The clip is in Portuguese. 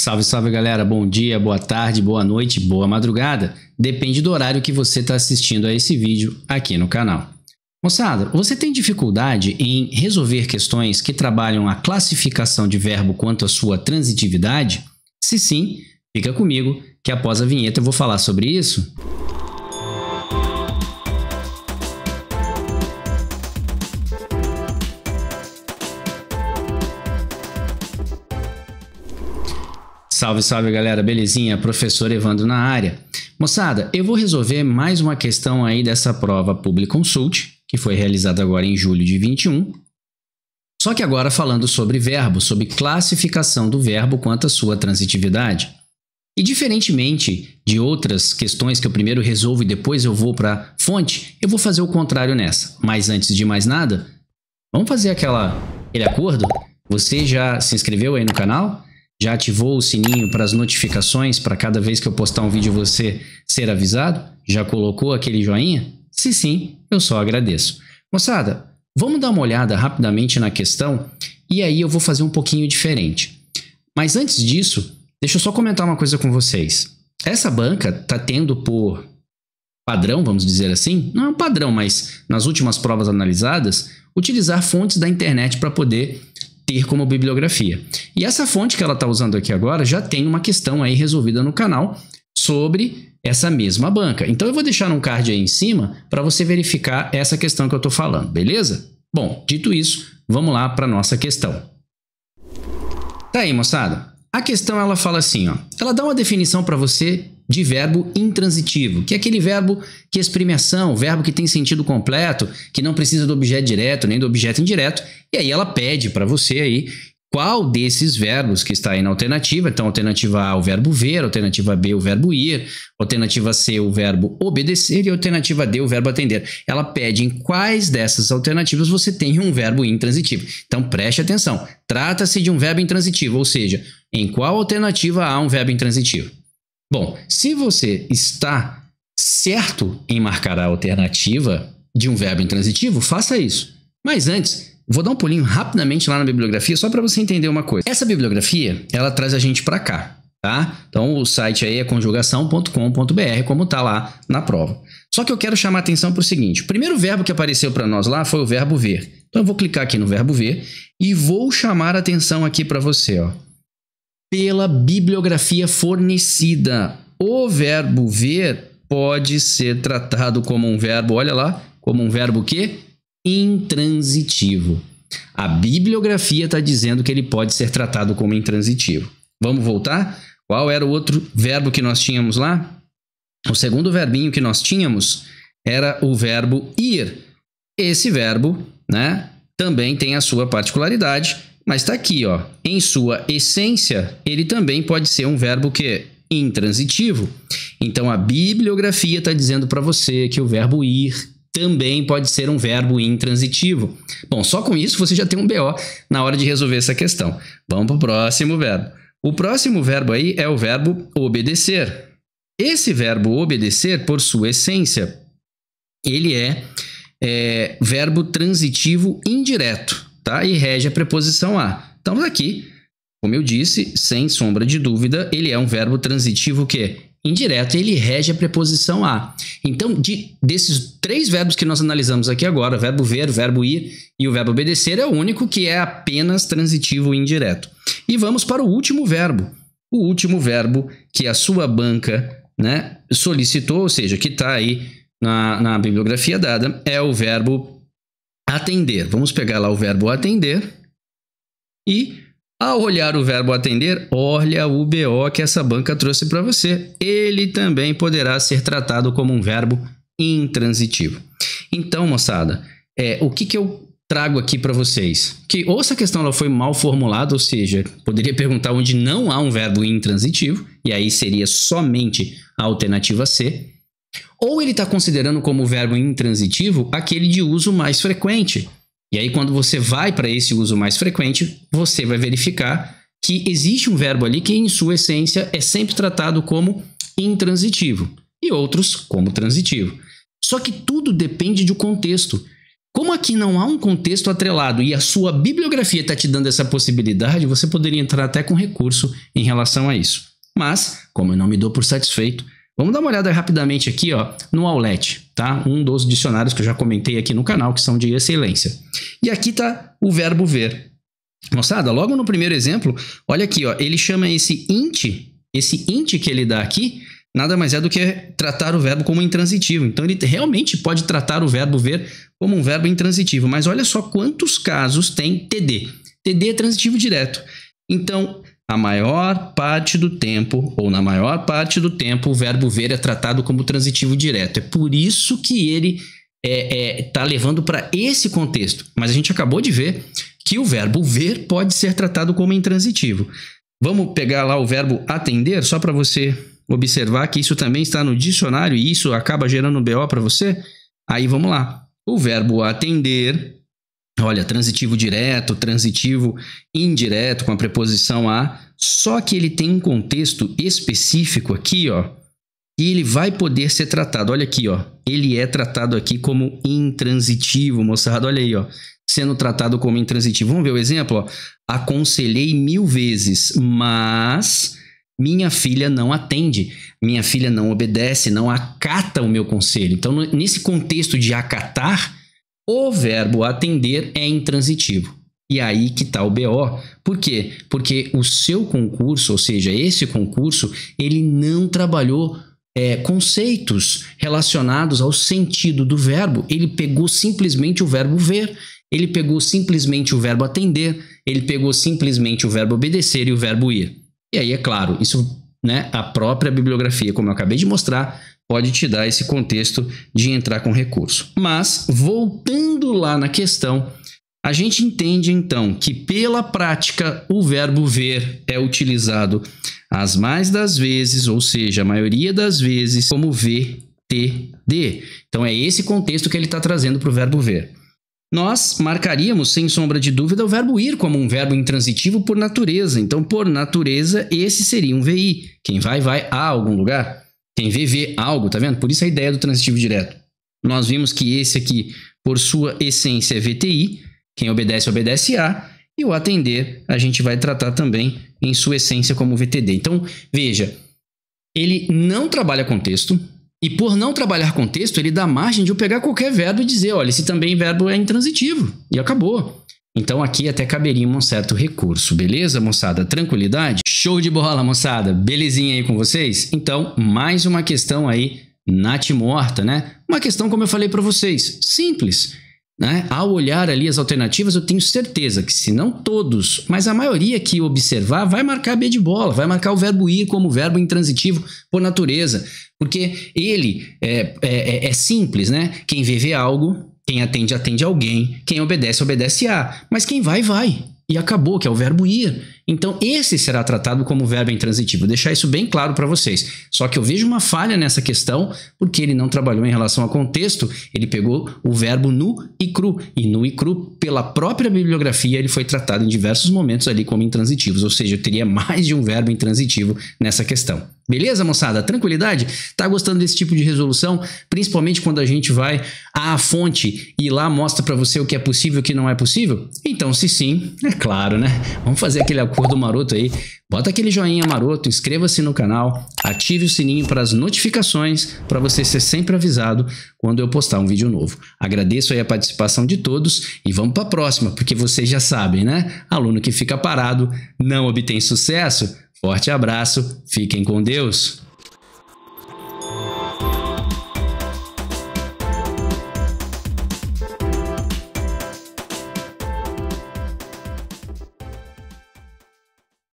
Salve, salve galera, bom dia, boa tarde, boa noite, boa madrugada. Depende do horário que você está assistindo a esse vídeo aqui no canal. Moçada, você tem dificuldade em resolver questões que trabalham a classificação de verbo quanto à sua transitividade? Se sim, fica comigo que após a vinheta eu vou falar sobre isso. Salve, salve galera, belezinha? Professor Evandro na área. Moçada, eu vou resolver mais uma questão aí dessa prova Public Consult, que foi realizada agora em julho de 21. Só que agora falando sobre verbo, sobre classificação do verbo quanto à sua transitividade. E diferentemente de outras questões que eu primeiro resolvo e depois eu vou para a fonte, eu vou fazer o contrário nessa. Mas antes de mais nada, vamos fazer aquele acordo? Você já se inscreveu aí no canal? Já ativou o sininho para as notificações para cada vez que eu postar um vídeo você ser avisado? Já colocou aquele joinha? Se sim, eu só agradeço. Moçada, vamos dar uma olhada rapidamente na questão e aí eu vou fazer um pouquinho diferente. Mas antes disso, deixa eu só comentar uma coisa com vocês. Essa banca está tendo por padrão, vamos dizer assim, não é um padrão, mas nas últimas provas analisadas, utilizar fontes da internet para poder ter como bibliografia. E essa fonte que ela está usando aqui agora já tem uma questão aí resolvida no canal sobre essa mesma banca. Então eu vou deixar um card aí em cima para você verificar essa questão que eu estou falando, beleza? Bom, dito isso, vamos lá para a nossa questão. Tá aí, moçada. A questão ela fala assim, ó. Ela dá uma definição para você de verbo intransitivo, que é aquele verbo que exprime ação, verbo que tem sentido completo, que não precisa do objeto direto nem do objeto indireto, e aí ela pede para você aí qual desses verbos que está aí na alternativa. Então, alternativa A, o verbo ver, alternativa B, o verbo ir, alternativa C, o verbo obedecer e alternativa D, o verbo atender. Ela pede em quais dessas alternativas você tem um verbo intransitivo. Então, preste atenção. Trata-se de um verbo intransitivo, ou seja, em qual alternativa há um verbo intransitivo? Bom, se você está certo em marcar a alternativa de um verbo intransitivo, faça isso. Mas antes, vou dar um pulinho rapidamente lá na bibliografia só para você entender uma coisa. Essa bibliografia, ela traz a gente para cá, tá? Então o site aí é conjugação.com.br, como tá lá na prova. Só que eu quero chamar a atenção para o seguinte: o primeiro verbo que apareceu para nós lá foi o verbo ver. Então eu vou clicar aqui no verbo ver e vou chamar a atenção aqui para você, ó. Pela bibliografia fornecida, o verbo ver pode ser tratado como um verbo, olha lá, como um verbo o quê? Intransitivo. A bibliografia está dizendo que ele pode ser tratado como intransitivo. Vamos voltar? Qual era o outro verbo que nós tínhamos lá? O segundo verbinho que nós tínhamos era o verbo ir. Esse verbo, né, também tem a sua particularidade, mas está aqui, ó. Em sua essência, ele também pode ser um verbo que é intransitivo. Então, a bibliografia está dizendo para você que o verbo ir também pode ser um verbo intransitivo. Bom, só com isso você já tem um BO na hora de resolver essa questão. Vamos para o próximo verbo. O próximo verbo aí é o verbo obedecer. Esse verbo obedecer, por sua essência, ele é verbo transitivo indireto, tá? E rege a preposição a. Então, aqui, como eu disse, sem sombra de dúvida, ele é um verbo transitivo que indireto, ele rege a preposição a. Então, desses três verbos que nós analisamos aqui agora, o verbo ver, o verbo ir e o verbo obedecer, é o único que é apenas transitivo indireto. E vamos para o último verbo. O último verbo que a sua banca, né, solicitou, ou seja, que está aí na bibliografia dada, é o verbo atender. Vamos pegar lá o verbo atender e, ao olhar o verbo atender, olha o BO que essa banca trouxe para você. Ele também poderá ser tratado como um verbo intransitivo. Então, moçada, o que eu trago aqui para vocês? Que ou essa questão ela foi mal formulada, ou seja, poderia perguntar onde não há um verbo intransitivo, e aí seria somente a alternativa C, ou ele está considerando como verbo intransitivo aquele de uso mais frequente. E aí, quando você vai para esse uso mais frequente, você vai verificar que existe um verbo ali que, em sua essência, é sempre tratado como intransitivo e outros como transitivo. Só que tudo depende do contexto. Como aqui não há um contexto atrelado e a sua bibliografia está te dando essa possibilidade, você poderia entrar até com recurso em relação a isso. Mas, como eu não me dou por satisfeito, vamos dar uma olhada rapidamente aqui, ó, no Aulete, tá? Um dos dicionários que eu já comentei aqui no canal, que são de excelência. E aqui está o verbo ver. Moçada, logo no primeiro exemplo, olha aqui, ó, ele chama esse int que ele dá aqui, nada mais é do que tratar o verbo como intransitivo. Então, ele realmente pode tratar o verbo ver como um verbo intransitivo. Mas olha só quantos casos tem TD. TD é transitivo direto. Então, a maior parte do tempo, ou na maior parte do tempo, o verbo ver é tratado como transitivo direto. É por isso que ele está levando para esse contexto. Mas a gente acabou de ver que o verbo ver pode ser tratado como intransitivo. Vamos pegar lá o verbo atender, só para você observar que isso também está no dicionário e isso acaba gerando um BO para você. Aí vamos lá. O verbo atender, olha, transitivo direto, transitivo indireto com a preposição a, só que ele tem um contexto específico aqui, ó, e ele vai poder ser tratado. Olha aqui, ó, ele é tratado aqui como intransitivo, moçada, olha aí, ó, sendo tratado como intransitivo. Vamos ver o exemplo, ó. Aconselhei 1000 vezes, mas minha filha não atende, minha filha não obedece, não acata o meu conselho. Então, nesse contexto de acatar, o verbo atender é intransitivo. E aí que está o BO. Por quê? Porque o seu concurso, ou seja, esse concurso, ele não trabalhou conceitos relacionados ao sentido do verbo. Ele pegou simplesmente o verbo ver, ele pegou simplesmente o verbo atender, ele pegou simplesmente o verbo obedecer e o verbo ir. E aí, é claro, isso, né, a própria bibliografia, como eu acabei de mostrar, pode te dar esse contexto de entrar com recurso. Mas, voltando lá na questão, a gente entende, então, que pela prática o verbo ver é utilizado as mais das vezes, ou seja, a maioria das vezes, como VTD. Então, é esse contexto que ele está trazendo para o verbo ver. Nós marcaríamos, sem sombra de dúvida, o verbo ir como um verbo intransitivo por natureza. Então, por natureza, esse seria um VI. Quem vai, vai a algum lugar. Quem vê, vê algo, tá vendo? Por isso a ideia do transitivo direto. Nós vimos que esse aqui, por sua essência, é VTI. Quem obedece, obedece a. E o atender, a gente vai tratar também em sua essência como VTD. Então, veja, ele não trabalha contexto. E por não trabalhar contexto, ele dá margem de eu pegar qualquer verbo e dizer, olha, esse também verbo é intransitivo. E acabou. Então aqui até caberia um certo recurso. Beleza, moçada? Tranquilidade? Show de bola, moçada. Belezinha aí com vocês? Então, mais uma questão aí natimorta, né? Uma questão, como eu falei para vocês, simples, né? Ao olhar ali as alternativas, eu tenho certeza que se não todos, mas a maioria que observar vai marcar B de bola, vai marcar o verbo ir como verbo intransitivo por natureza. Porque ele é simples, né? Quem vê, vê algo, quem atende, atende alguém, quem obedece, obedece a. Mas quem vai, vai. E acabou, que é o verbo ir. Então, esse será tratado como verbo intransitivo. Vou deixar isso bem claro para vocês. Só que eu vejo uma falha nessa questão, porque ele não trabalhou em relação ao contexto, ele pegou o verbo nu e cru. E nu e cru, pela própria bibliografia, ele foi tratado em diversos momentos ali como intransitivos. Ou seja, eu teria mais de um verbo intransitivo nessa questão. Beleza, moçada? Tranquilidade? Tá gostando desse tipo de resolução? Principalmente quando a gente vai à fonte e lá mostra para você o que é possível e o que não é possível? Então, se sim, é claro, né? Vamos fazer aquele acordo maroto aí. Bota aquele joinha maroto, inscreva-se no canal, ative o sininho para as notificações para você ser sempre avisado quando eu postar um vídeo novo. Agradeço aí a participação de todos e vamos para a próxima, porque vocês já sabem, né? Aluno que fica parado não obtém sucesso. Forte abraço, fiquem com Deus!